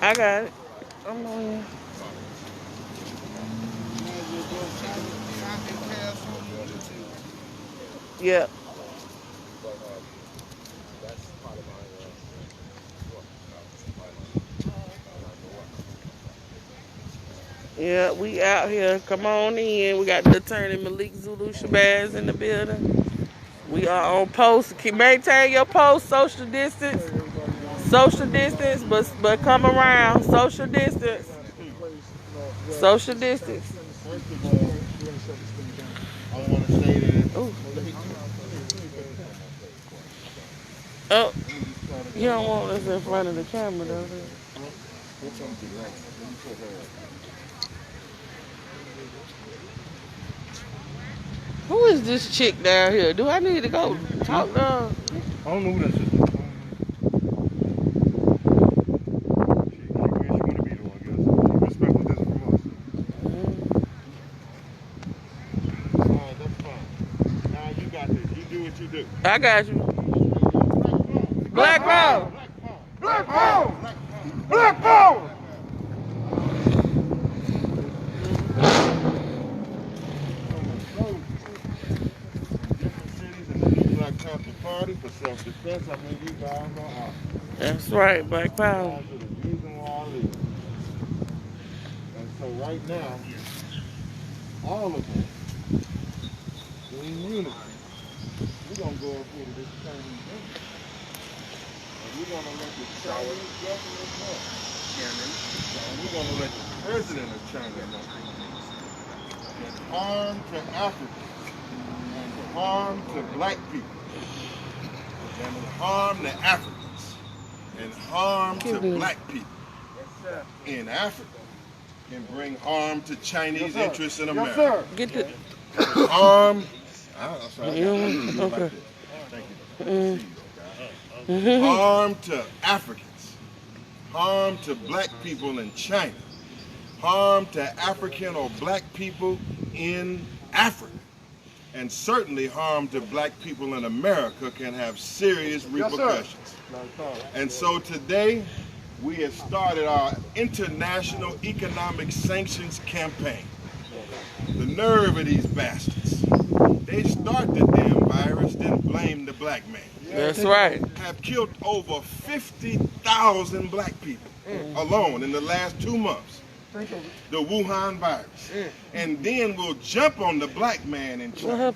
I got it. I'm on here. Yeah. Yeah, we out here. Come on in. We got the attorney Malik Zulu Shabazz in the building. We are on post. Keep maintain your post. Social distance. Social distance, but come around. Social distance. Social distance. First of all, I want to say that. Ooh. Oh, you don't want us in front of the camera, though. Who is this chick down here? Do I need to go talk to her? I don't know who that is. She where she want to be though, I guess. She respectful this from us. Alright, that's fine. Now you got this. You do what you do. I got you. Black power. Black power. Black power. Black Panther Party for self-defense. I mean, you guys know how. That's right, Black Power. That's the reason why I live. And so right now, all of us, in unity, we're going to go up here to this Chinese government. And we're going to let the Chinese government know. And we're going to let the president of China know. That harm to Africans and harm to black people and harm to Africans and harm to black people in Africa can bring harm to Chinese interests in America. Get the Harm. okay. Thank you. Harm to Africans, harm to black people in China, harm to African or black people in Africa, and certainly harm to black people in America can have serious repercussions. And so today we have started our international economic sanctions campaign. The nerve of these bastards. They start the damn virus, then blame the black man. That's right. Have killed over 50,000 black people alone in the last 2 months. The Wuhan virus. And then we'll jump on the black man in China.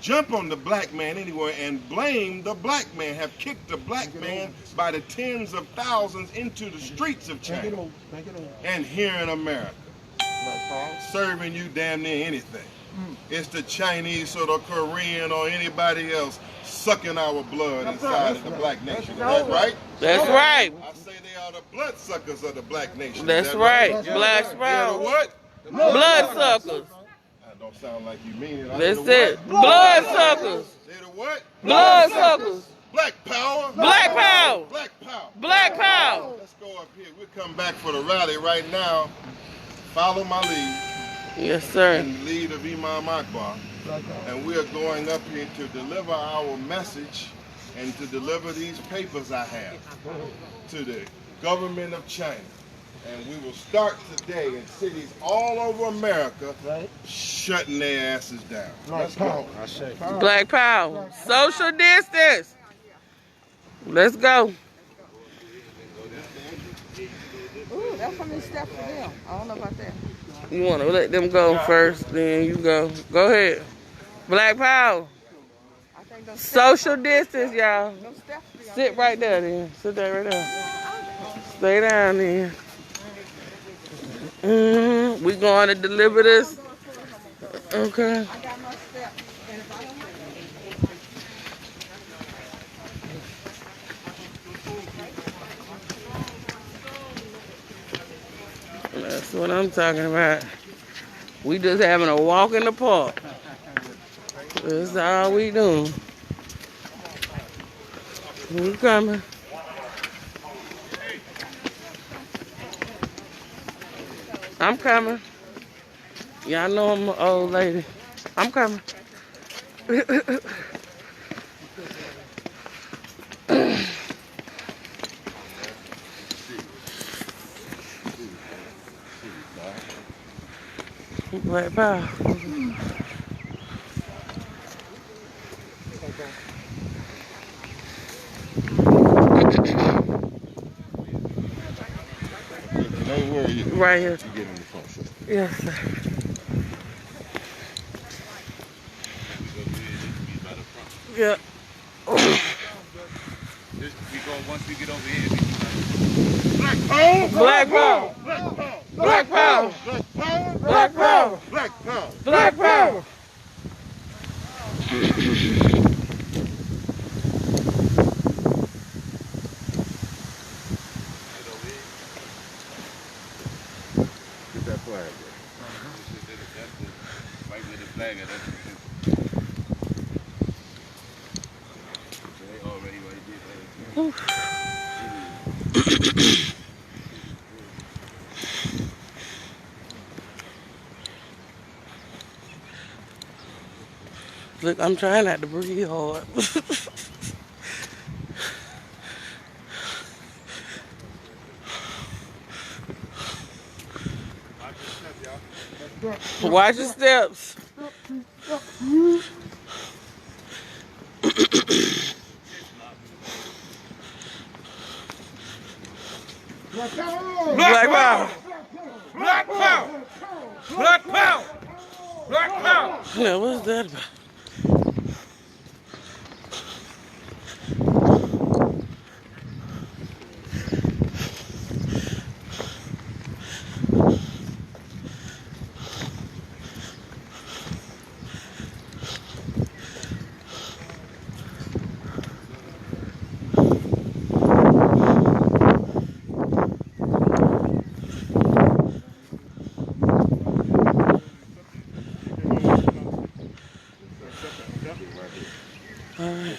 Jump on the black man anywhere and blame the black man. Have kicked the black man by the tens of thousands into the streets of China. And here in America, serving you damn near anything. It's the Chinese or the Korean or anybody else sucking our blood inside of the black nation. Is that right? That's right. I say they are the bloodsuckers of the black nation. That's right. Black Power. What? Bloodsuckers. That don't sound like you mean it. That's it. Bloodsuckers. Say the what? Bloodsuckers. Black power. Black power. Black power. Black power. Let's go up here. We'll come back for the rally right now. Follow my lead. Yes, sir. And the lead of Imam Akbar. And we are going up here to deliver our message and to deliver these papers I have to the government of China. And we will start today in cities all over America shutting their asses down. Let's go. Black power. Social distance. Let's go. Ooh, that's how many steps for them. I don't know about that. You want to let them go first, then you go. Go ahead. Black power. I think those Social distance, y'all. no steps for y'all. Sit right there, then. Sit there right there. Stay down, then. We going to deliver this. Okay. I got my steps. And if I don't That's what I'm talking about. We just having a walk in the park. That's all we doing. We coming. I'm coming. Y'all know I'm an old lady. I'm coming. Black power. You know where you Right here. You get in the front, sir. Yes, sir. Yeah. Once we get over here, Black power! Black power. Black power! Black power. Black power! Black power. Black power! Black power. Get that flag, bro. right with the flag at us. They already right there. Look, I'm trying not to breathe hard. Watch your steps. Black power! Black power. Black power! Black power! Black power! Now, what's that about? Alright.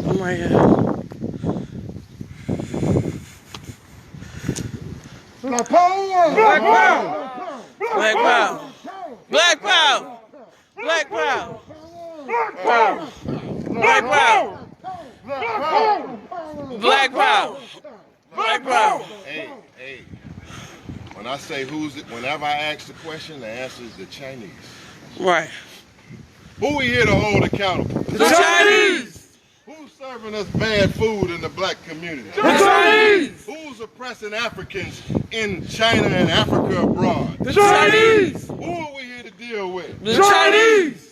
I'm right here. Black power! Black power! Black power. Black power. Black power. Black power. Black power. Black power. Black power. Hey. When I say whenever I ask the question, the answer is the Chinese. Right. Who we here to hold accountable? The Chinese. Who's serving us bad food in the black community? The Chinese. Who's oppressing Africans in China and Africa abroad? The Chinese. Who are we here to deal with? The Chinese.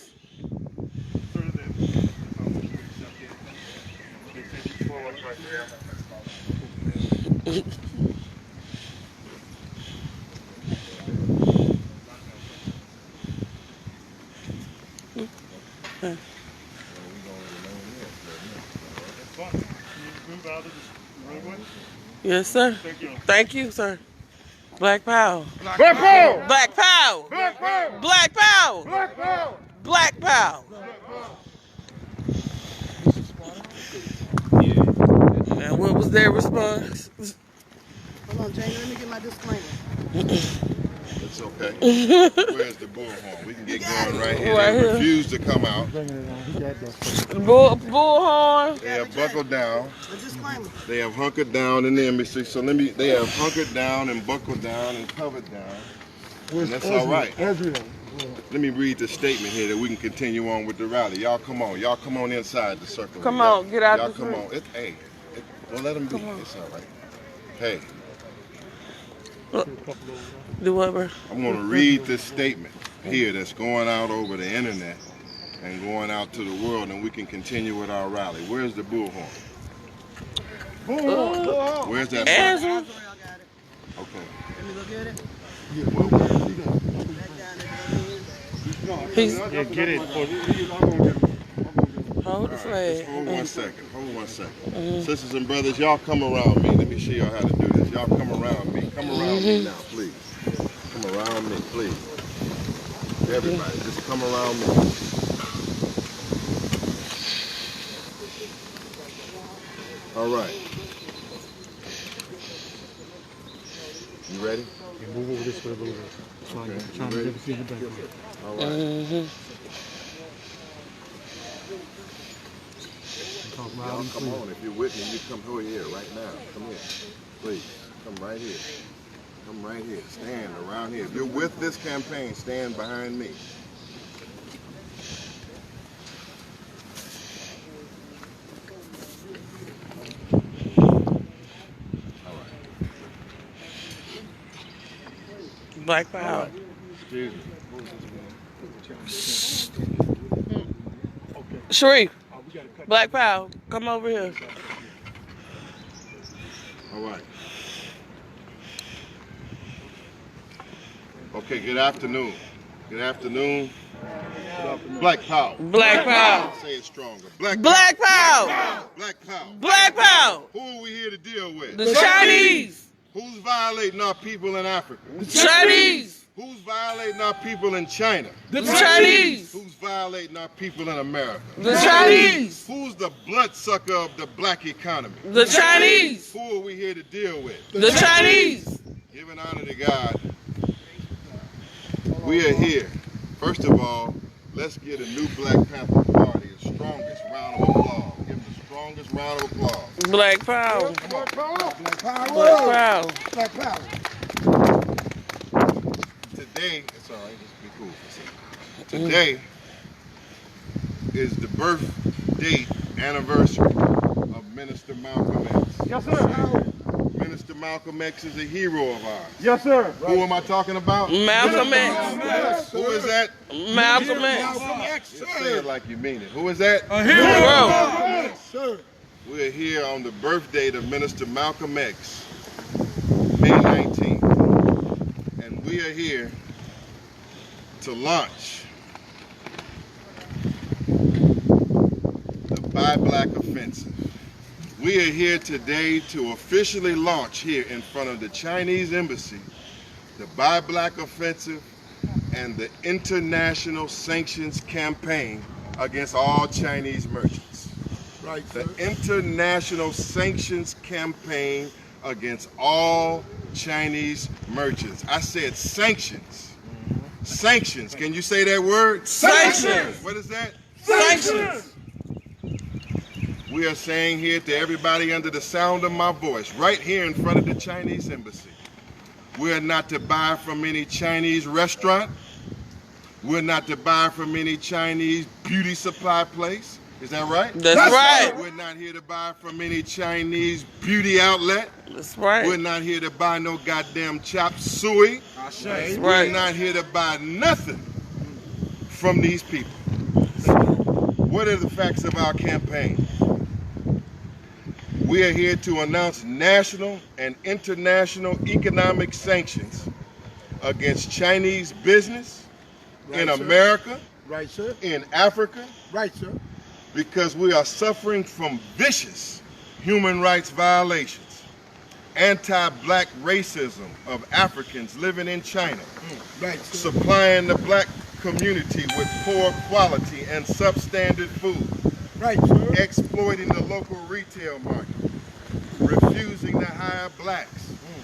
Yes, sir. Thank you, sir. Black power. Black power! Black power. Black power! Black power. Black power! Black power. Now, what was their response? Hold on, Jane, let me get my disclaimer. It's okay. Where's the bullhorn? We can get going right here. Right They here. refuse to come out. Bullhorn. They have buckled down. The disclaimer. They have hunkered down in the embassy. So they have hunkered down and buckled down and covered down. And that's all right. Let me read the statement here that we can continue on with the rally. Y'all come on. Y'all come on inside the circle. Come on, get out Y'all the come circle. on. Don't let them be. It's all right. Hey, Do what, bro? I'm going to read this statement here that's going out over the internet and going out to the world, and we can continue with our rally. Where's the bullhorn? Where's that? Answer. I got it. Okay. Let me go get it. Well, where is he? He's, Yeah, get it. hold the flag. Hold 1 second. Hold 1 second. Sisters and brothers, y'all come around me. Let me show y'all how to do this. Y'all come around me. Come around me now, please. Come around me, please. Everybody, just come around me. All right. You ready? Move over this way a little bit. Okay. Trying to You ready? get see the back. All right. Talk loud Y'all and come clear. on. If you're with me, you come over here right now. Come here. Please. Come right here. Come right here. Stand around here. If you're with this campaign, stand behind me. Black Power. Excuse me. Sharif, Black Power, come over here. All right. Okay, good afternoon. Good afternoon. Black Power. Black Power. Say it stronger. Black Power. Black Power. Black Power. Who are we here to deal with? The Chinese. Who's violating our people in Africa? The Chinese. Who's violating our people in China? The Chinese. Who's violating our people in America? The Chinese. Who's the bloodsucker of the black economy? The Chinese. Who are we here to deal with? The Chinese. Giving honor to God, we are here. First of all, let's give a new Black Panther Party the strongest round of applause. Give them the strongest round of applause. Black Power. Come on. Black power. Black Power. Black power. Today, it's all right, just be cool for a second. Today is the birth date anniversary of Minister Malcolm X. Yes, sir. Minister Malcolm X is a hero of ours. Yes, sir. Who am I talking about? Malcolm X. Who is that? Malcolm X. Just say it like you mean it. Who is that? A hero. Sir. We're here on the birth date of Minister Malcolm X, May 19th. And we are here to launch the Buy Black Offensive. We are here today to officially launch here in front of the Chinese Embassy the Buy Black Offensive and the international sanctions campaign against all Chinese merchants. Right, The international sanctions campaign against all Chinese merchants. I said sanctions. Sanctions. Can you say that word? Sanctions. What is that? Sanctions. We are saying here to everybody under the sound of my voice, right here in front of the Chinese Embassy, we're not to buy from any Chinese restaurant. We're not to buy from any Chinese beauty supply place. Is that right? That's right. We're not here to buy from any Chinese beauty outlet. That's right. We're not here to buy no goddamn chop suey. That's We're right. not here to buy nothing from these people. What are the facts of our campaign? We are here to announce national and international economic sanctions against Chinese business in America, Right, sir. in Africa, Right, sir. because we are suffering from vicious human rights violations, anti-black racism of Africans living in China, Right, sir. supplying the black community with poor quality and substandard food, Right, sir. exploiting the local retail market, refusing to hire blacks,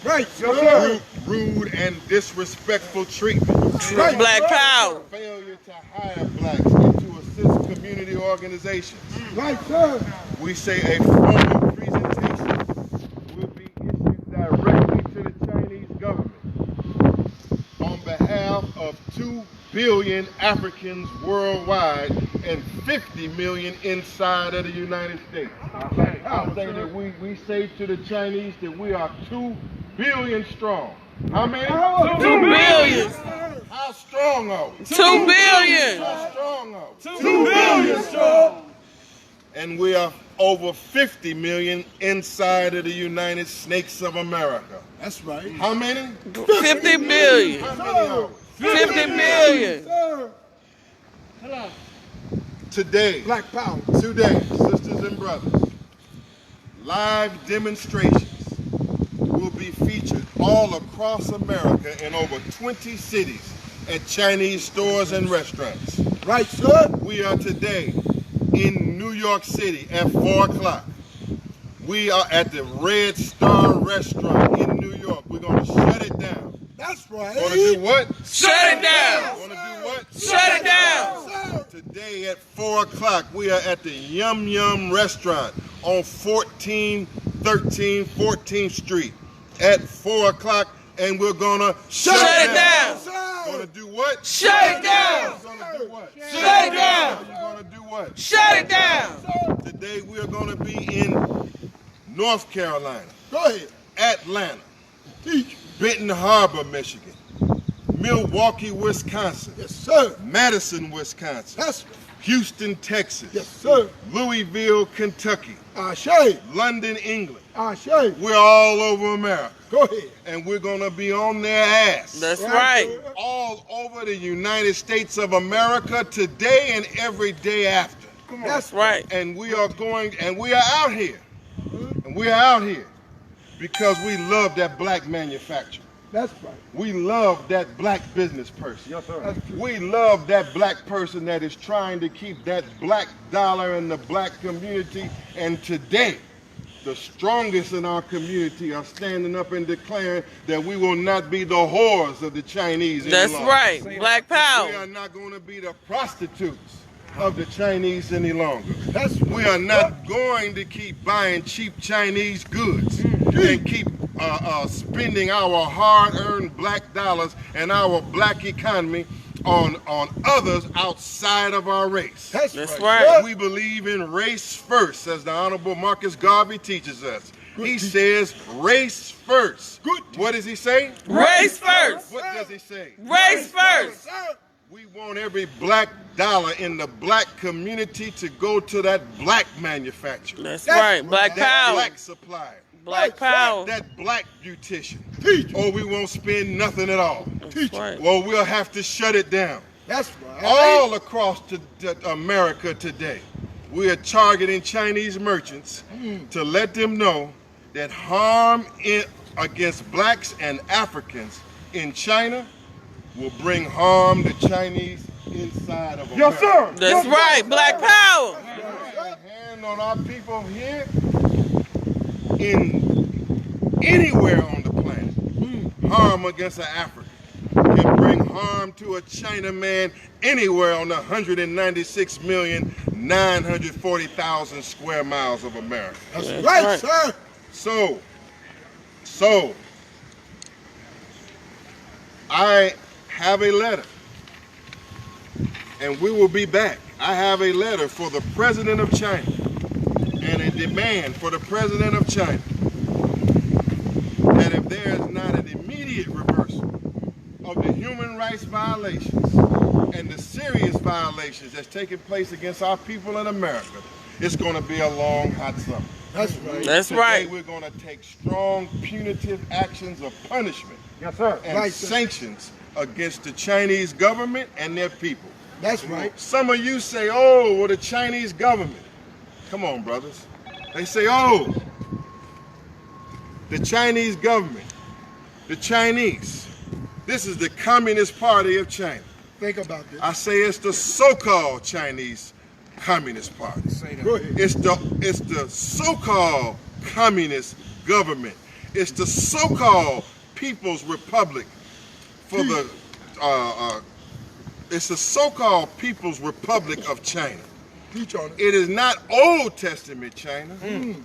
Right, sir. rude and disrespectful treatment, Right. Black Power. failure to hire blacks and to assist community organizations. Right, sir. We say a formal presentation will be issued directly to the Chinese government on behalf of 2 billion Africans worldwide and 50 million inside of the United States. I say that we say to the Chinese that we are 2 billion strong. How many? 2 billion. How strong are we? 2 billion. How strong are we? 2 billion strong. And we are over 50 million inside of the United Snakes of America. That's right. How many? 50 billion. How many are we? 50 billion. Sir. Today, Black power. today, sisters and brothers, live demonstrations will be featured all across America in over 20 cities at Chinese stores and restaurants. Right, sir. We are today in New York City at 4 o'clock. We are at the Red Star Restaurant in New York. We're going to shut it down. That's right. Going to do what? Shut it down. Going to do what? Shut it down. Sir. Today at 4 o'clock, we are at the Yum Yum Restaurant on 14th Street. At 4 o'clock, And we're gonna Shut it down. Gonna do what? Shut it down. Gonna do what? Shut it down. You're gonna do what? Shut it down. Today we're gonna be in North Carolina. Go ahead. Atlanta. Teach. Benton Harbor, Michigan. Milwaukee, Wisconsin. Yes, sir. Madison, Wisconsin. That's right. Houston, Texas. Yes, sir. Louisville, Kentucky. Ashe. London, England. Ashe. We're all over America. Go ahead. And we're gonna be on their ass. That's right. All over the United States of America today and every day after. Come on. That's right. And we are going, and we are out here. And we are out here because we love that black manufacturer. That's right. We love that black business person. Yes, sir. That's true. We love that black person that is trying to keep that black dollar in the black community. And today, the strongest in our community are standing up and declaring that we will not be the whores of the Chinese any That's longer. right. Black We power. are not going to be the prostitutes of the Chinese any longer. That's We are not going to keep buying cheap Chinese goods and keep spending our hard-earned black dollars and our black economy on others outside of our race. That's right. We believe in race first, as the Honorable Marcus Garvey teaches us. He says race first. Good. What does he say? Race first. What does he say? Race first. We want every black dollar in the black community to go to that black manufacturer. That's right. Black That power. black supplier. Black power. That black beautician. Teach. Or we won't spend nothing at all. That's right. Well, we'll have to shut it down. That's right. All across America today, we are targeting Chinese merchants to let them know that harm against blacks and Africans in China will bring harm to Chinese inside of America. Yes, sir. That's right. Black power. Put a hand on our people here in anywhere on the planet. Harm against an African can bring harm to a Chinaman anywhere on the 196,940,000 square miles of America. That's That's right, right. sir. So, I have a letter, and we will be back. I have a letter for the President of China and a demand for the President of China that if there is not an immediate reversal of the human rights violations and the serious violations that's taking place against our people in America, it's going to be a long, hot summer. That's right. That's Today, right. we're going to take strong punitive actions of punishment Yes, sir. and Right, sir. sanctions against the Chinese government and their people. That's right. Some of you say, oh, well, the Chinese government. Come on, brothers. They say, oh, the Chinese government, the Chinese. This is the Communist Party of China. Think about this. I say it's the so-called Chinese Communist Party. Say that. Go ahead. It's the so-called communist government. It's the so-called People's Republic for the it's the so-called People's Republic of China. Teach on it. It is not Old Testament China.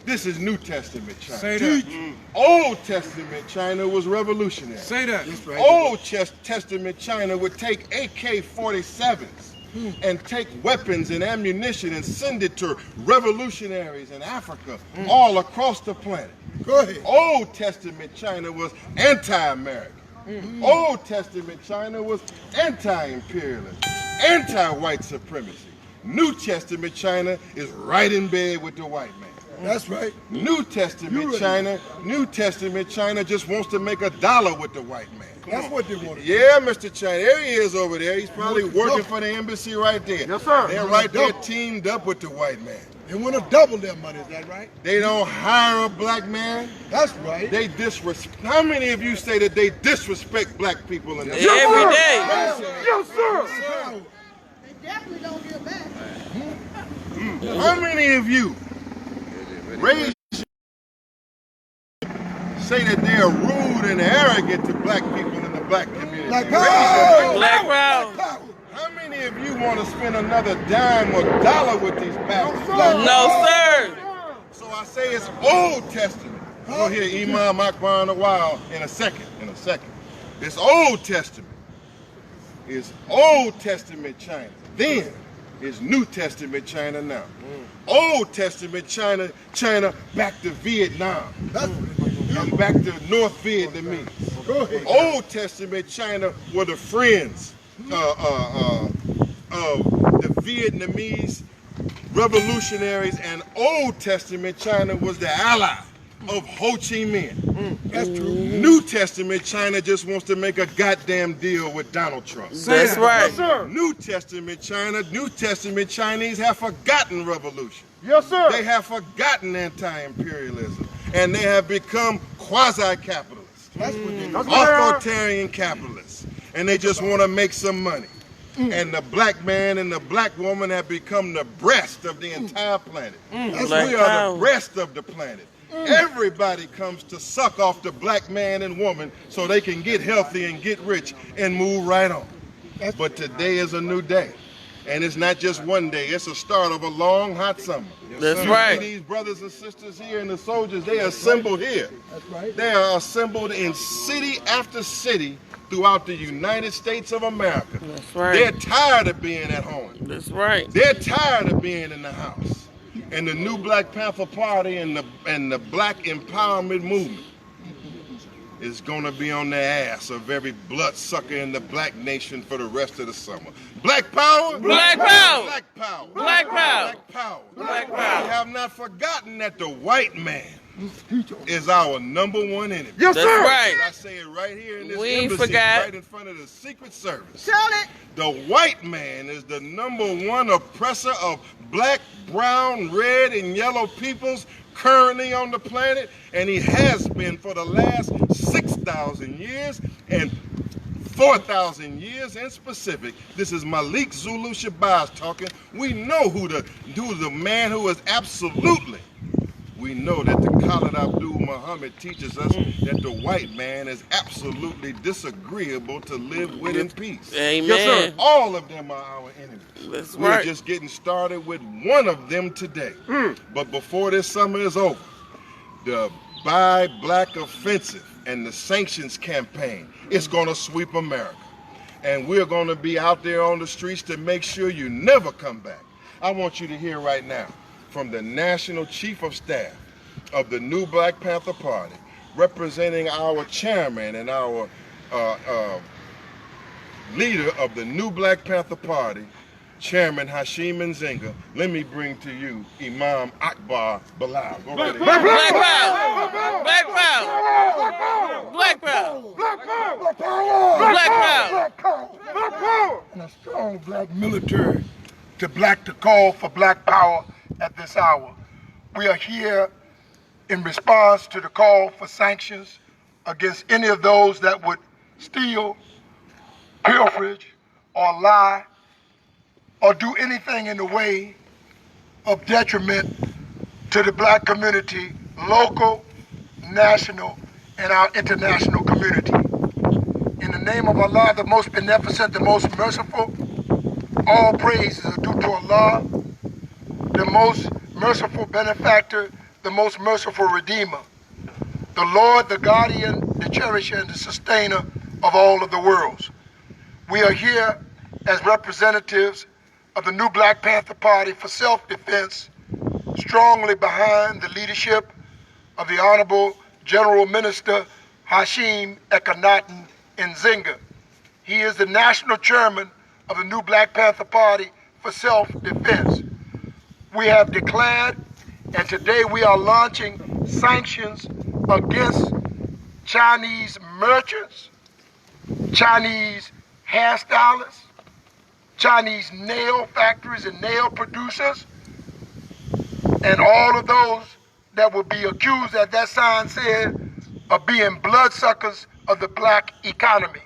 This is New Testament China. Say that. Old Testament China was revolutionary. Say that. That's right. Old Testament China would take AK-47s and take weapons and ammunition and send it to revolutionaries in Africa all across the planet. Go ahead. Old Testament China was anti-American. Old Testament China was anti-imperialist, anti-white supremacy. New Testament China is right in bed with the white man. That's right. New Testament China just wants to make $1 with the white man. That's what they want to do. Yeah, Mr. China, there he is over there. He's probably working for the embassy right there. Yes, sir. They're right there teamed up with the white man. They want to double their money. Is that right? They don't hire a black man. That's right. They disrespect. How many of you say that they disrespect black people in this? Every day. Yes, sir. They definitely don't give back. How many of you raise say that they are rude and arrogant to black people in the black community? Black Raise your power. hand. Black power. How many of you want to spend another dime or dollar with these bastards? No, sir. So I say it's Old Testament. We'll hear Imam Akbar in a while in a second. It's Old Testament. It's Old Testament China. Then it's New Testament China now. Old Testament China back to Vietnam. And back to North Vietnamese. Go ahead. Old Testament China were the friends of the Vietnamese revolutionaries, and Old Testament China was the ally of Ho Chi Minh. That's true. New Testament China just wants to make a goddamn deal with Donald Trump. That's right. Yes, sir. New Testament China, New Testament Chinese have forgotten revolution. Yes, sir. They have forgotten anti-imperialism, and they have become quasi-capitalists, That's what they do. authoritarian capitalists, and they just want to make some money. And the black man and the black woman have become the breast of the entire planet. Black We are power. the breast of the planet. Everybody comes to suck off the black man and woman so they can get healthy and get rich and move right on. But today is a new day. And it's not just one day, it's a start of a long, hot summer. That's You right. see these brothers and sisters here and the soldiers, they are assembled here. That's right. They are assembled in city after city throughout the United States of America. That's right. They're tired of being at home. That's right. They're tired of being in the house. And the new Black Panther Party and the Black Empowerment Movement is going to be on the ass of every bloodsucker in the black nation for the rest of the summer. Black power! Black power! Black power! Black power! Black power! Black We power. have not forgotten that the white man is our #1 enemy. Yes, That's sir. right. I say it right here in this We ain't embassy, forgot. right in front of the Secret Service. Tell it. The white man is the #1 oppressor of black, brown, red, and yellow peoples currently on the planet, and he has been for the last 6,000 years and 4,000 years in specific. This is Malik Zulu Shabazz talking. We know who the man who is absolutely. We know that the Khalid Abdul Muhammad teaches us that the white man is absolutely disagreeable to live with in peace. Amen. Yes, sir. All of them are our enemies. That's We're right. just getting started with one of them today. But before this summer is over, the Buy Black Offensive and the Sanctions campaign is going to sweep America. And we're going to be out there on the streets to make sure you never come back. I want you to hear right now from the National Chief of Staff of the new Black Panther Party, representing our chairman and our leader of the new Black Panther Party, Chairman Hashim Nzinga. Let me bring to you Imam Akbar Bilal. Go right ahead. Black power! Black power! Black power! Black power! And a strong black military to black the call for black power at this hour. We are here in response to the call for sanctions against any of those that would steal, pilferage, or lie, or do anything in the way of detriment to the black community, local, national, and our international community. In the name of Allah, the most beneficent, the most merciful, all praises are due to Allah, the most merciful benefactor, the most merciful redeemer, the Lord, the guardian, the cherisher, and the sustainer of all of the worlds. We are here as representatives of the new Black Panther Party for self-defense, strongly behind the leadership of the Honorable General Minister Hashim Ekanaton Nzinga. He is the national chairman of the new Black Panther Party for self-defense. We have declared, and today we are launching sanctions against Chinese merchants, Chinese hairstylists, Chinese nail factories and nail producers, and all of those that will be accused, as that sign said, of being bloodsuckers of the black economy.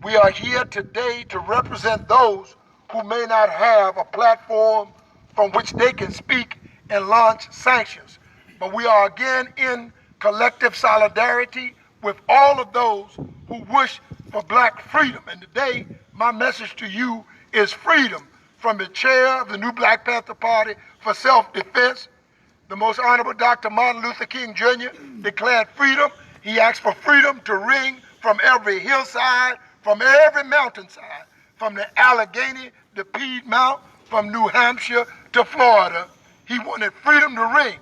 We are here today to represent those who may not have a platform from which they can speak and launch sanctions. But we are again in collective solidarity with all of those who wish for black freedom. And today, my message to you is freedom from the chair of the new Black Panther Party for self-defense. The most honorable Dr. Martin Luther King Jr. declared freedom. He asked for freedom to ring from every hillside, from every mountainside, from the Allegheny, the Piedmont, from New Hampshire to Florida. He wanted freedom to ring.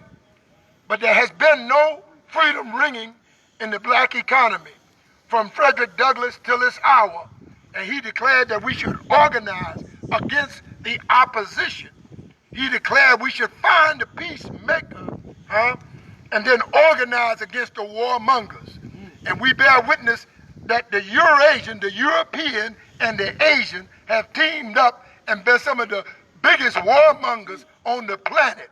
But there has been no freedom ringing in the black economy from Frederick Douglass till this hour. And he declared that we should organize against the opposition. He declared we should find the peacemaker, and then organize against the warmongers. And we bear witness that the Eurasian, the European, and the Asian have teamed up and been some of the biggest warmongers on the planet.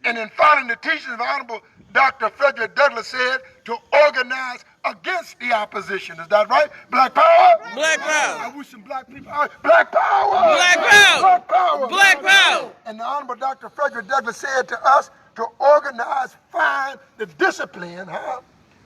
And in following the teachings of Honorable Dr. Frederick Douglass said to organize against the opposition. Is that right? Black power? Black power. I wish some black people. Black power. Black power. Black power. Black power. And the Honorable Dr. Frederick Douglass said to us to organize, find the discipline,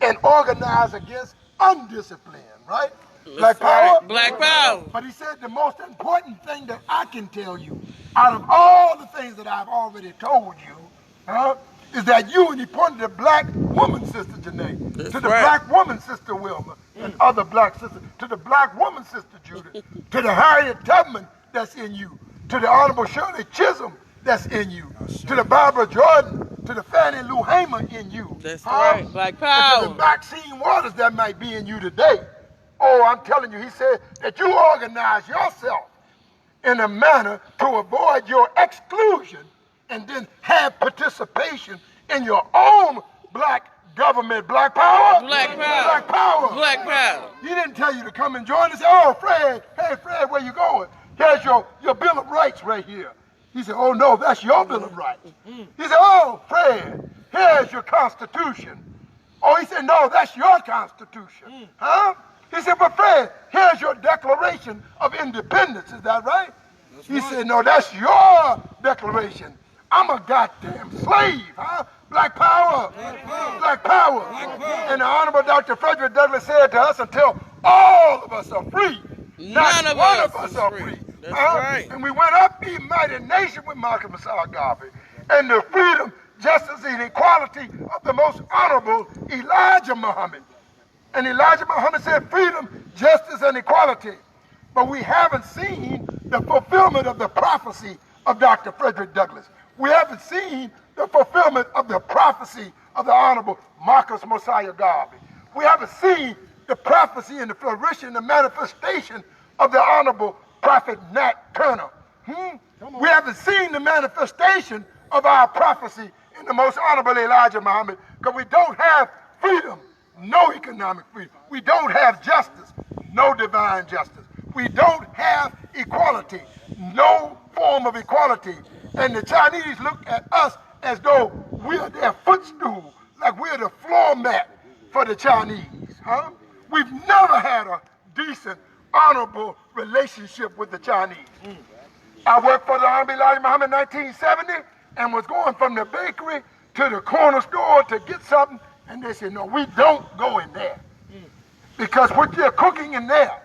and organize against undiscipline, right? Black power? Right. Black power. But he said the most important thing that I can tell you, out of all the things that I've already told you, is that you, and he pointed to the black woman, Sister Janae, to the black woman, Sister Wilma, and other black sisters, to the black woman, Sister Judith, to the Harriet Tubman that's in you, to the Honorable Shirley Chisholm that's in you, to the Barbara Jordan, to the Fannie Lou Hamer in you. That's right. Black power. And to the Maxine Waters that might be in you today. Oh, I'm telling you, he said that you organize yourself in a manner to avoid your exclusion and then have participation in your own black government. Black power? Black power. Black power. Black power. He didn't tell you to come and join us. Oh, Fred, hey, Fred, where you going? Here's your Bill of Rights right here. He said, oh, no, that's your Bill of Rights. He said, oh, Fred, here's your Constitution. Oh, he said, no, that's your Constitution. He said, but Fred, here's your Declaration of Independence. Is that right? He said, no, that's your declaration. I'm a goddamn slave, Black power. Black power. Black power. Black power. And the Honorable Dr. Frederick Douglass said to us, until all of us are free, None of one of us are free. That's right. And we went up the United Nation with Malcolm Messiah Garvey. And the freedom, justice, and equality of the most honorable Elijah Muhammad. And Elijah Muhammad said freedom, justice, and equality. But we haven't seen the fulfillment of the prophecy of Dr. Frederick Douglass. We haven't seen the fulfillment of the prophecy of the Honorable Marcus Mosiah Garvey. We haven't seen the prophecy and the flourishing, the manifestation of the Honorable Prophet Nat Turner. We haven't seen the manifestation of our prophecy in the most honorable Elijah Muhammad, because we don't have freedom, no economic freedom. We don't have justice, no divine justice. We don't have equality, no form of equality. And the Chinese look at us as though we're their footstool, like we're the floor mat for the Chinese. We've never had a decent, honorable relationship with the Chinese. I worked for the Honorable Elijah Muhammad in 1970 and was going from the bakery to the corner store to get something, and they said, no, we don't go in there. Because what you're cooking in there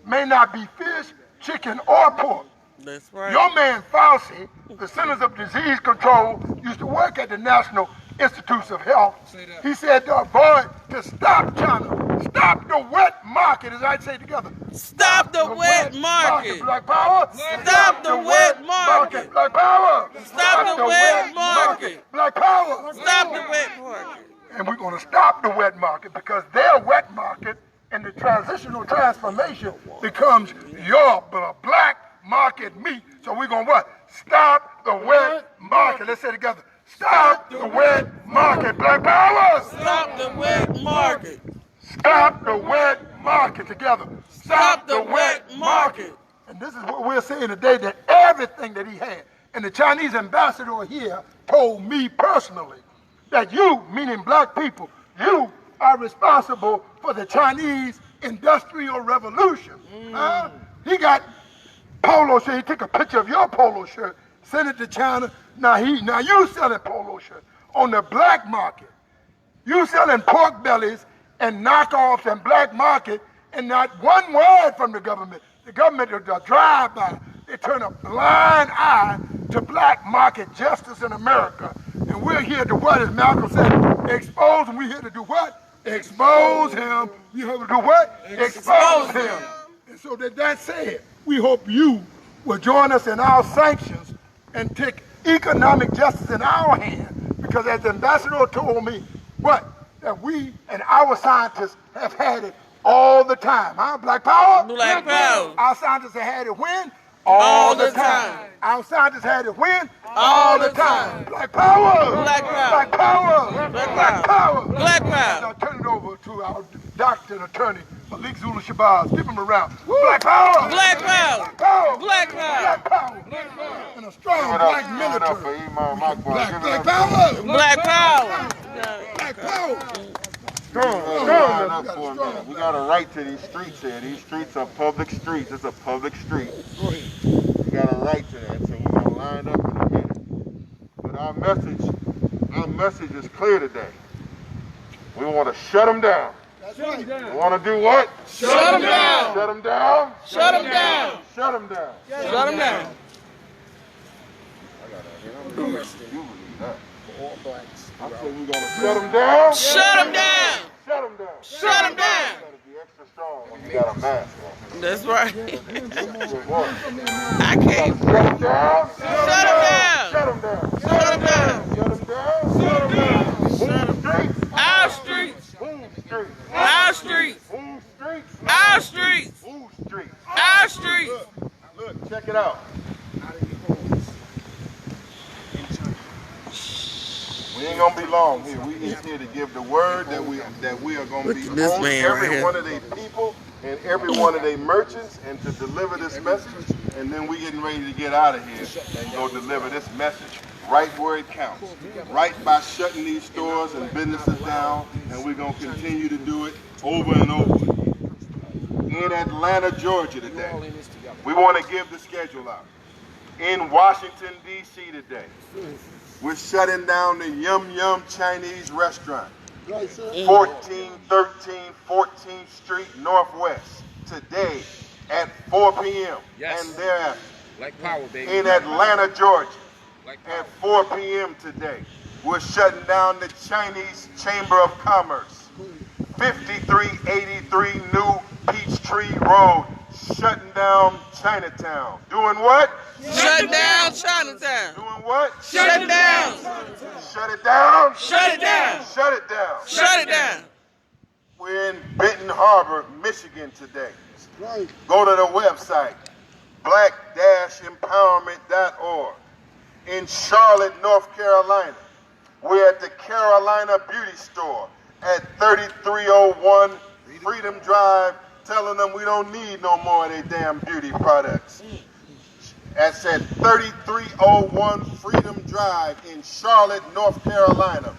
may not be fish, chicken, or pork. That's right. Your man Fauci, the Centers of Disease Control, used to work at the National Institutes of Health. He said to avoid, to stop China, stop the wet market, as I'd say together. Stop the wet market. Black power. Stop the wet market. Black power. Stop the wet market. Black power. Stop the wet market. And we're going to stop the wet market, because their wet market and the transitional transformation becomes your black market meat. So we're going to what? Stop the wet market. Let's say it together. Stop the wet market. Black power. Stop the wet market. Stop the wet market together. Stop the wet market. And this is what we're saying today, that everything that he had, and the Chinese ambassador here told me personally that you, meaning black people, you are responsible for the Chinese industrial revolution. He got polo shirt. He took a picture of your polo shirt, sent it to China. Now you selling polo shirt on the black market. You selling pork bellies and knockoffs and black market, and not one word from the government. The government is a drive-by. They turn a blind eye to black market justice in America. And we're here to what, as Malcolm said, expose, and we're here to do what? Expose him. You have to do what? Expose him. And so that said, we hope you will join us in our sanctions and take economic justice in our hand, because as the ambassador told me, that we and our scientists have had it all the time. Huh? Black power? Black power. Our scientists have had it when? All the time. Our scientists had it when? All the time. Black power! Black power. Black power! Black power! Black power. Now turn it over to our doctor and attorney, Malik Zulu Shabazz. Give him a round. Black power! Black power. Black power! Black power. Black power! And a strong black military. Black power! Black power. Black power! We got a right to these streets here. These streets are public streets. It's a public street. We got a right to that, so we're gonna line up in a minute. But our message is clear today. We want to shut them down. That's right. We want to do what? Shut them down. Shut them down. Shut them down. Shut them down. Shut them down. I said we're gonna shut them down. Shut them down. Shut them down. Shut them down. You gotta be extra strong when you got a mask on. That's right. Good boy. I can't. Shut them down. Shut them down. Shut them down. Shut them down. Shut them down. Shut them down. Our streets. Boom streets. Our streets. Boom streets. Our streets. Boom streets. Our streets. Look, check it out. We ain't gonna be long here. We is here to give the word that we are gonna Look be at this on man every right here. one of their people and every one of their merchants, and to deliver this message. And then we getting ready to get out of here and go deliver this message right where it counts, right by shutting these stores and businesses down. And we're gonna continue to do it over and over. In Atlanta, Georgia today, we want to give the schedule out. In Washington, D.C. today, we're shutting down the Yum Yum Chinese restaurant, 1413 14th Street Northwest, today at 4 p.m. Yes. And thereafter. Like power, baby. In Atlanta, Georgia, Like power. at 4 p.m. today, we're shutting down the Chinese Chamber of Commerce, 5383 New Peachtree Road, shutting down Chinatown. Doing what? Shut down Chinatown. Doing what? Shut it down. Shut it down. Shut it down. Shut it down. Shut it down. We're in Benton Harbor, Michigan today. Go to the website, black-empowerment.org. In Charlotte, North Carolina, we're at the Carolina Beauty Store at 3301 Freedom Drive, telling them we don't need no more of their damn beauty products. That's at 3301 Freedom Drive in Charlotte, North Carolina.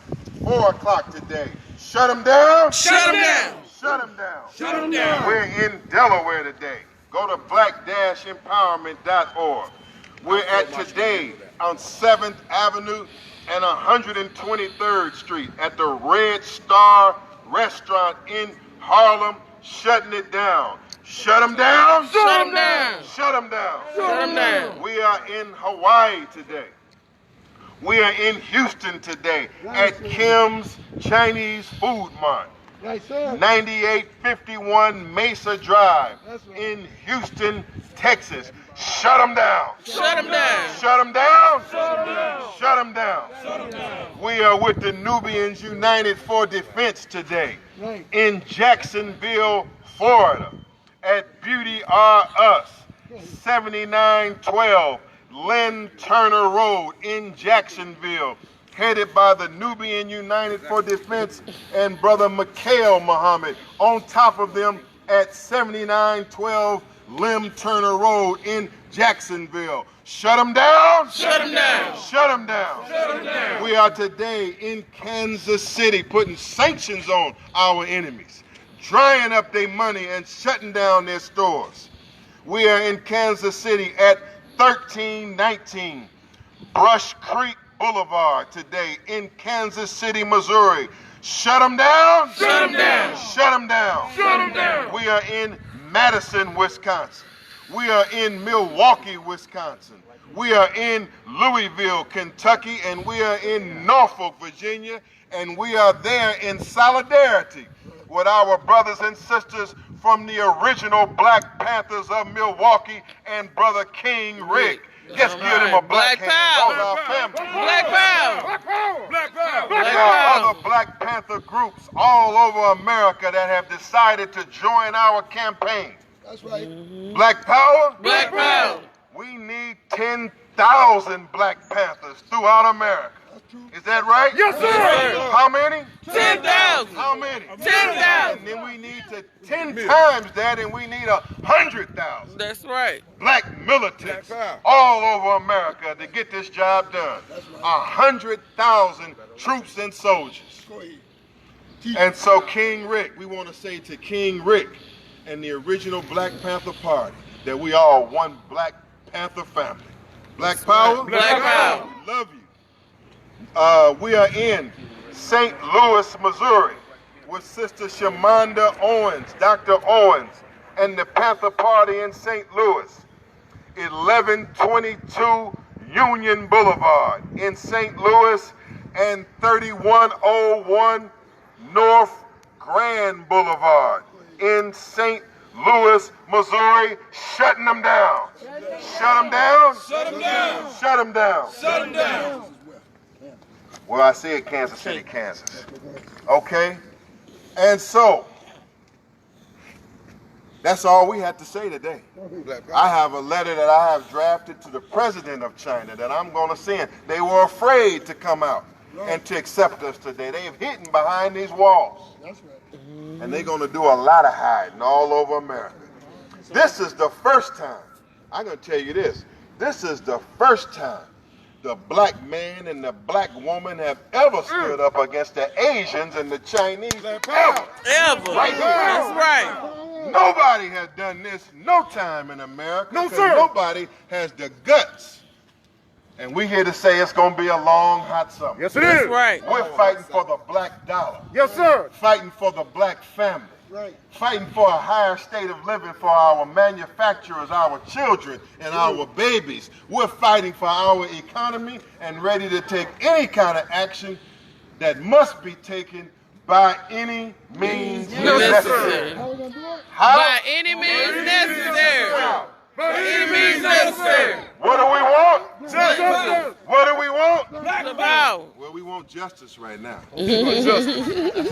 4 o'clock today. Shut them down. Shut them down. Shut them down. Shut them down. We're in Delaware today. Go to black-empowerment.org. We're at today on 7th Avenue and 123rd Street at the Red Star Restaurant in Harlem, shutting it down. Shut them down. Shut them down. Shut them down. Shut them down. We are in Hawaii today. We are in Houston today at Kim's Chinese Food Mart. 9851 Mesa Drive in Houston, Texas. Shut them down. Shut them down. Shut them down. Shut them down. We are with the Nubians United for Defense today in Jacksonville, Florida at Beauty R Us, 7912 Lynn Turner Road in Jacksonville, headed by the Nubian United for Defense and Brother Mikhail Muhammad. On top of them at 7912 Lynn Turner Road in Jacksonville. Shut them down. Shut them down. Shut them down. Shut them down. We are today in Kansas City putting sanctions on our enemies, drying up their money and shutting down their stores. We are in Kansas City at 1319 Brush Creek Boulevard today in Kansas City, Missouri. Shut them down. Shut them down. Shut them down. Shut them down. We are in Madison, Wisconsin. We are in Milwaukee, Wisconsin. We are in Louisville, Kentucky, and we are in Norfolk, Virginia And we are there in solidarity with our brothers and sisters from the original Black Panthers of Milwaukee and Brother King Rick. Just give them a black hand. Power. All our family. Black power. Black power. Black power. There are other Black Panther groups all over America that have decided to join our campaign. That's right. Black power? Black power. We need 10,000 Black Panthers throughout America. Is that right? Yes, sir. How many? 10,000. How many? 10,000. And then we need to 10 times that, and we need 100,000 That's right. Black militants all over America to get this job done. 100,000 troops and soldiers. And so King Rick, we want to say to King Rick and the original Black Panther Party that we are one Black Panther family. Black power? Black power. We love you. We are in St. Louis, Missouri with Sister Shamanda Owens, Dr. Owens, and the Panther Party in St. Louis. 1122 Union Boulevard in St. Louis and 3101 North Grand Boulevard in St. Louis, Missouri, shutting them down. Shut them down. Shut them down. Shut them down. Shut them down. Well, I said Kansas City, Kansas. Okay? And so, that's all we had to say today. I have a letter that I have drafted to the president of China that I'm going to send. They were afraid to come out and to accept us today. They have hidden behind these walls. And they're going to do a lot of hiding all over America. This is the first time, I'm going to tell you this, this is the first time the Black man and the Black woman have ever stood up against the Asians and the Chinese. Ever. Right here. That's right. Nobody has done this no time in America. No, sir. Nobody has the guts. And we're here to say it's going to be a long, hot summer. Yes, it That's is. right. We're fighting for the Black dollar. Yes, sir. Fighting for the Black family. Right. Fighting for a higher state of living for our manufacturers, our children, and our babies. We're fighting for our economy and ready to take any kind of action that must be taken by any means necessary. How we gonna do it? How? By any means necessary. By any means necessary. What do we want? Justice. What do we want? Black power. Well, we want justice right now. That's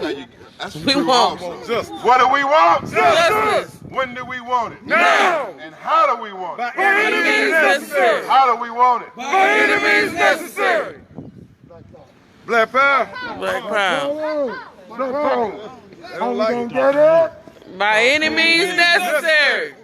how you. That's We true want also. justice. What do we want? Justice. When do we want it? Now. And how do we want it? By any means necessary. How do we want it? By any means necessary. Black power. Black power. Black power. How we gonna get it? By any means necessary.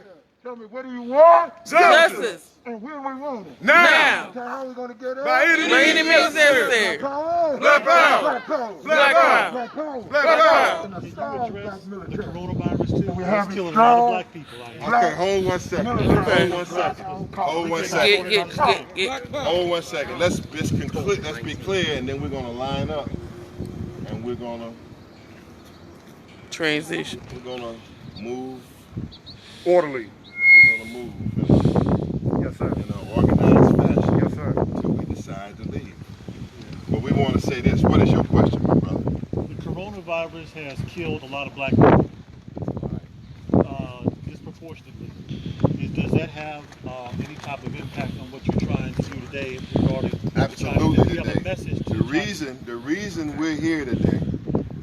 Tell me, what do you want? Justice. And when we want it? Now. Tell how we gonna get it? By any means necessary. Power. Black power. Black power. Black power. Black power. Black power. And a strong Black The military. coronavirus too We is have killing a strong lot of black people out here. Okay, hold one second. Hold one second. Hold one second. Get. Hold one second. Let's be clear, and then we're gonna line up, and we're gonna Transition. move. Orderly. We're gonna move Yes, sir. in an organized fashion Yes, sir. until we decide to leave. But we want to say this. What is your question, my brother? The coronavirus has killed a lot of black people disproportionately. Does that have any type of impact on what you're trying to do today regarding Absolutely do you have a today. message to The reason we're here today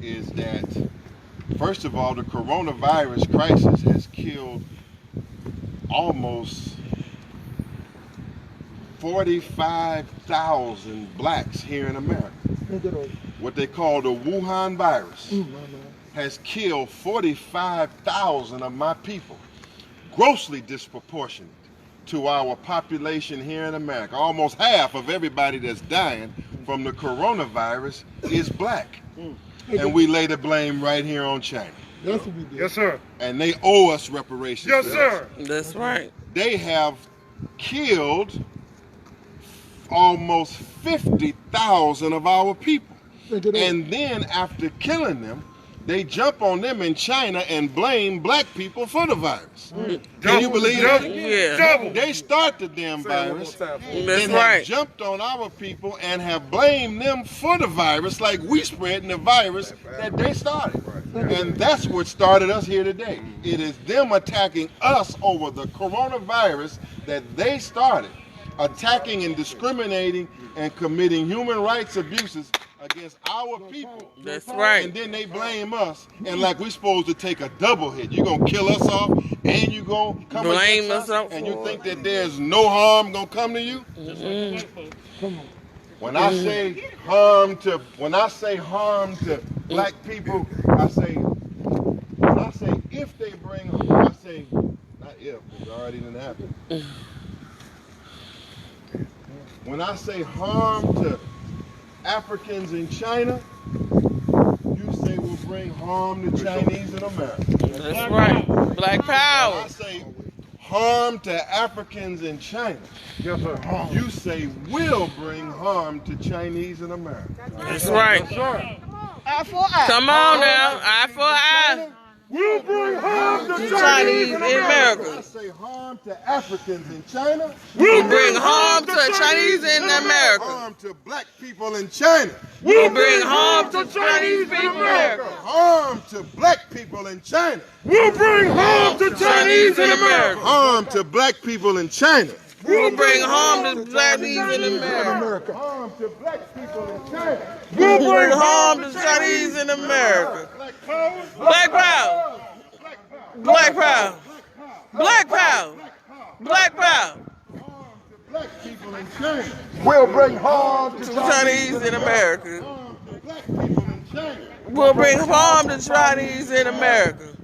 is that, first of all, the coronavirus crisis has killed almost 45,000 blacks here in America. What they call the Wuhan virus has killed 45,000 of my people, grossly disproportionate to our population here in America. Almost half of everybody that's dying from the coronavirus is black. And we lay the blame right here on China. That's what we did. Yes, sir. And they owe us reparations. Yes, for sir. this. That's right. They have killed almost 50,000 of our people. And then after killing them, they jump on them in China and blame black people for the virus. Can you believe that? Yeah. They start the damn virus That's and right. have jumped on our people and have blamed them for the virus like we spreading the virus that they started. And that's what started us here today. It is them attacking us over the coronavirus that they started, attacking and discriminating and committing human rights abuses against our people. That's right. And then they blame us, and like we're supposed to take a double hit. You're gonna kill us off, and you gonna come Blame against us and for you think that there's no harm gonna come to you? When I say harm to black people, I say if they bring, I say not if, because it already didn't happen. When I say harm to Africans in China, you say will bring harm to Chinese in America. That's right. Black When power. I say harm to Africans in China, you say will bring harm to Chinese in America. That's right. Eye for eye. Come on now. Eye for eye. Will bring harm to Chinese in When I America. say harm to Africans in China, We bring harm to Chinese in America. harm to black people in China. We bring harm to Chinese people in America. Harm to black people in China. We'll bring harm to Chinese in America. Harm to black people in China. We'll bring harm to Chinese in America. Harm to black people in China. We'll bring harm to Chinese in America. Black power. Black power. Black power. Black power. Black people in China. We'll bring harm to Chinese in America. Harm to black people in China. We'll bring harm to Chinese in America.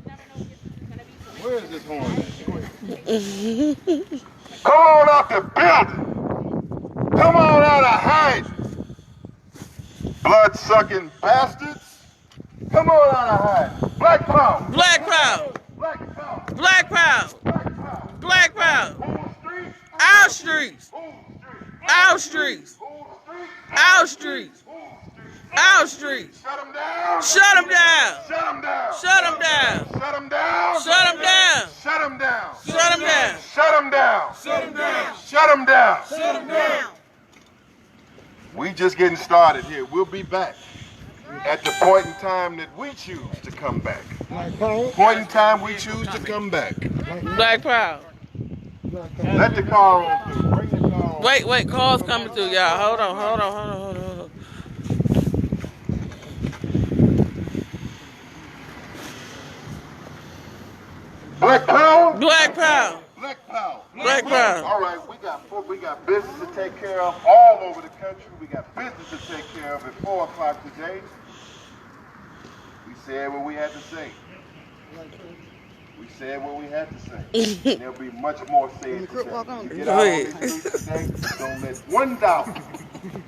Where is this horn at? Come on out the building. Come on out of hiding. Blood-sucking bastards. Come on out of hiding. Black power. Black power. Black power. Black power. Black power. Black power. Whole streets. Our streets. Whole streets. Our streets. Our streets. Shut them down. Shut them down. Shut them down. Shut them down. Shut them down. Shut them down. Shut them down. Shut them down. Shut them down. Shut them down. Shut them down. Shut them down. We just getting started here. We'll be back at the point in time that we choose to come back. Point in time we choose to come back. Black power. Let the car on through. Bring the car on. Wait, calls coming through, y'all. Hold on. Black power. Black power. Black power. Black power. All right, we got business to take care of all over the country. We got business to take care of at 4 o'clock today. We said what we had to say. We said what we had to say. And there'll be much more said today. You get out on these streets today, don't let $1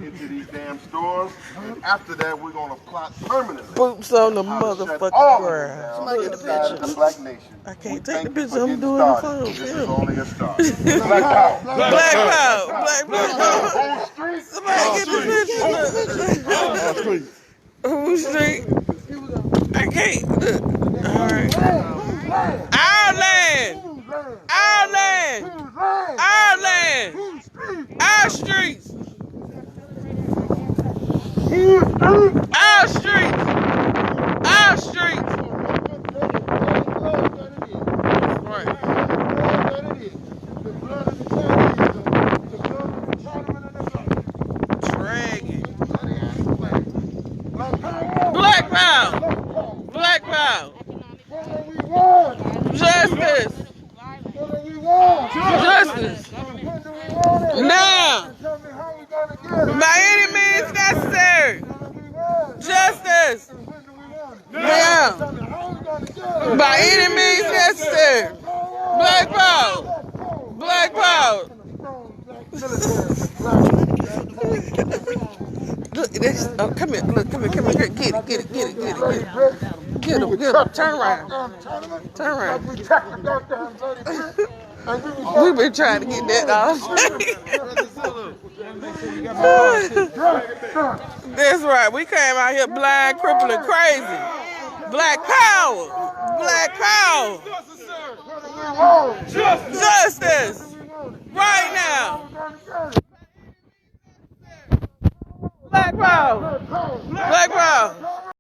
into these damn stores. And after that, we're going to plot permanently. Boots on the how to shut motherfucking all of ground. this down Somebody get the inside of picture. the black nation. I can't We take thank the you for picture. I'm getting doing the started. phone. This is Yeah. only a start. Black power. Black power. Black power. Whole streets. Somebody get the picture. Who street? I can't. Look. All right. Our land. Our land. Our land. Our streets. Our streets. Our streets. Right. Dragging. Black power. Black power. Justice. Justice. Now. By any means necessary. Justice. Now. By any means necessary. Black power. Black power. Look, this. Oh, come here. Look, come here. Get it. Get him. Turn around. We've been trying to get that off. That's right. We came out here blind, crippled, and crazy. Black power. Black power. Justice. Right now. Black power. Black power.